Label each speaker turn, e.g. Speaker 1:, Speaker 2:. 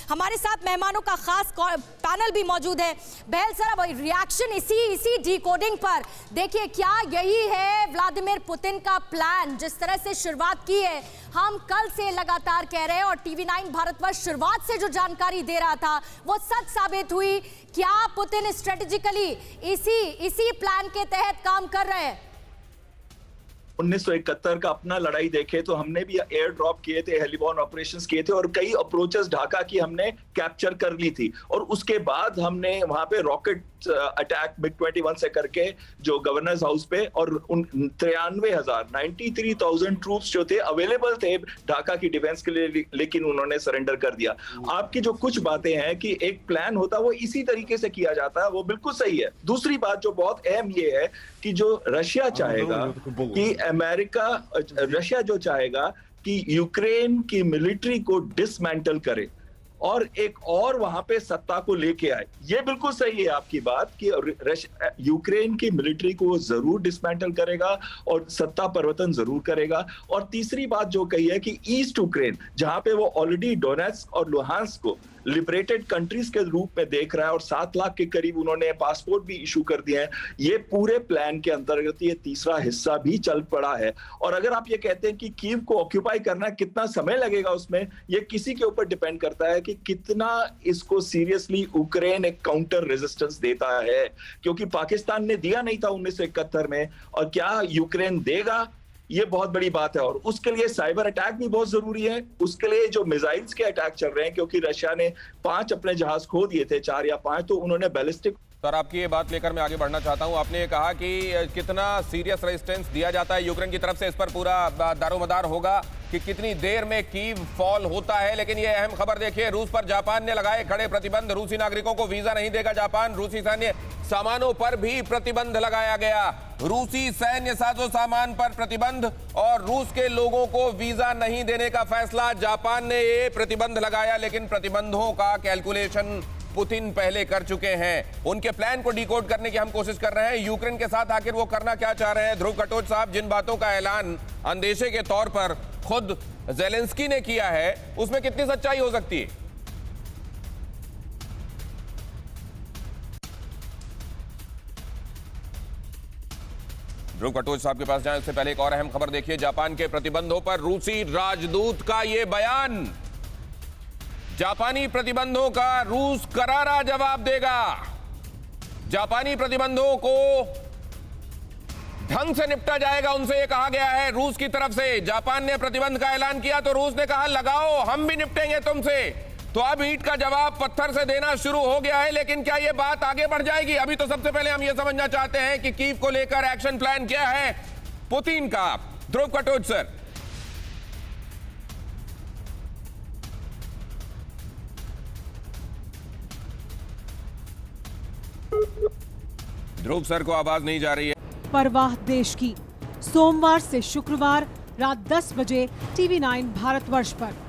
Speaker 1: हमारे साथ मेहमानों का खास पैनल भी मौजूद है। बहल सर, अब रिएक्शन इसी डिकोडिंग पर देखिए, क्या यही है व्लादिमीर पुतिन का प्लान? जिस तरह से शुरुआत की है, हम कल से लगातार कह रहे हैं और टीवी9 भारतवर्ष शुरुआत से जो जानकारी दे रहा था वो सच साबित हुई। क्या पुतिन स्ट्रेटेजिकली इसी प्लान के तहत काम कर रहे हैं?
Speaker 2: 1971 का अपना लड़ाई देखे तो हमने भी एयर ड्रॉप किए थे, हेलीबॉर्न ऑपरेशंस किए थे और कई अप्रोचेस ढाका की हमने कैप्चर कर ली थी। और उसके बाद हमने वहां पे रॉकेट अटैक MiG-21 से करके जो गवर्नर्स हाउस पे और 93,000 ट्रूप्स जो थे अवेलेबल थे ढाका की डिफेंस के लिए, लेकिन उन्होंने सरेंडर कर दिया। आपकी जो कुछ बातें हैं कि एक प्लान होता है वो इसी तरीके से किया जाता है, वो बिल्कुल सही है। दूसरी बात जो बहुत अहम ये है कि जो रशिया चाहेगा कि रशिया जो चाहेगा कि यूक्रेन की मिलिट्री को डिसमेंटल करे और एक और वहां पे सत्ता को लेके आए, ये बिल्कुल सही है आपकी बात कि यूक्रेन की मिलिट्री को जरूर डिसमेंटल करेगा और सत्ता परिवर्तन जरूर करेगा। और तीसरी बात जो कही है कि ईस्ट यूक्रेन, जहां पे वो ऑलरेडी डोनेट्स्क और लुहांस्क को लिबरेटेड कंट्रीज के रूप में देख रहा है और 7 लाख के करीब उन्होंने पासपोर्ट भी इशू कर दिए हैं, ये पूरे प्लान के अंतर्गत ये तीसरा हिस्सा भी चल पड़ा है। और अगर आप ये कहते हैं कि कीव को ऑक्यूपाई करना कितना समय लगेगा, उसमें ये किसी के ऊपर डिपेंड करता है कि कितना इसको सीरियसली यूक्रेन एक काउंटर रेजिस्टेंस देता है, क्योंकि पाकिस्तान ने दिया नहीं था 1971 में, और क्या यूक्रेन देगा, ये बहुत बड़ी बात है। और उसके लिए साइबर अटैक भी बहुत जरूरी है। उसके लिए जो मिसाइल्स के अटैक चल रहे हैं, क्योंकि रशिया ने 5 अपने जहाज खो दिए थे, 4 या 5, तो उन्होंने बैलिस्टिक।
Speaker 3: सर, आपकी ये बात लेकर मैं आगे बढ़ना चाहता हूं। आपने ये कहा कि कितना सीरियस रेजिस्टेंस दिया जाता है यूक्रेन की तरफ से, इस पर पूरा दारोमदार होगा कि कितनी देर में कीव फॉल होता है। लेकिन ये अहम खबर देखिए, रूस पर जापान ने लगाए खड़े प्रतिबंध। रूसी नागरिकों को वीजा नहीं देगा जापान। रूसी सैन्य सामानों पर भी प्रतिबंध लगाया गया। रूसी सैन्य साजो सामान पर प्रतिबंध और रूस के लोगों को वीजा नहीं देने का फैसला। जापान ने ये प्रतिबंध लगाया, लेकिन प्रतिबंधों का कैलकुलेशन पुतिन पहले कर चुके हैं। उनके प्लान को डिकोड करने की हम कोशिश कर रहे हैं। यूक्रेन के साथ आखिर वो करना क्या चाह रहे हैं? ध्रुव कटोच साहब, जिन बातों का ऐलान अंदेशे के तौर पर खुद ज़ेलेंस्की ने किया है, उसमें कितनी सच्चाई हो सकती है? ध्रुव कटोच साहब के पास जाएं उससे पहले एक और अहम खबर देखिए। जापान के प्रतिबंधों पर रूसी राजदूत का यह बयान। जापानी प्रतिबंधों का रूस करारा जवाब देगा। जापानी प्रतिबंधों को ढंग से निपटा जाएगा, उनसे यह कहा गया है रूस की तरफ से। जापान ने प्रतिबंध का ऐलान किया तो रूस ने कहा लगाओ, हम भी निपटेंगे तुमसे। तो अब ईंट का जवाब पत्थर से देना शुरू हो गया है। लेकिन क्या यह बात आगे बढ़ जाएगी? अभी तो सबसे पहले हम यह समझना चाहते हैं कि कीव को लेकर एक्शन प्लान क्या है पुतिन का। ध्रुव कटोच सर। ध्रुव सर को आवाज नहीं जा रही है।
Speaker 4: परवाह देश की, सोमवार से शुक्रवार रात 10 बजे टीवी9 भारतवर्ष पर।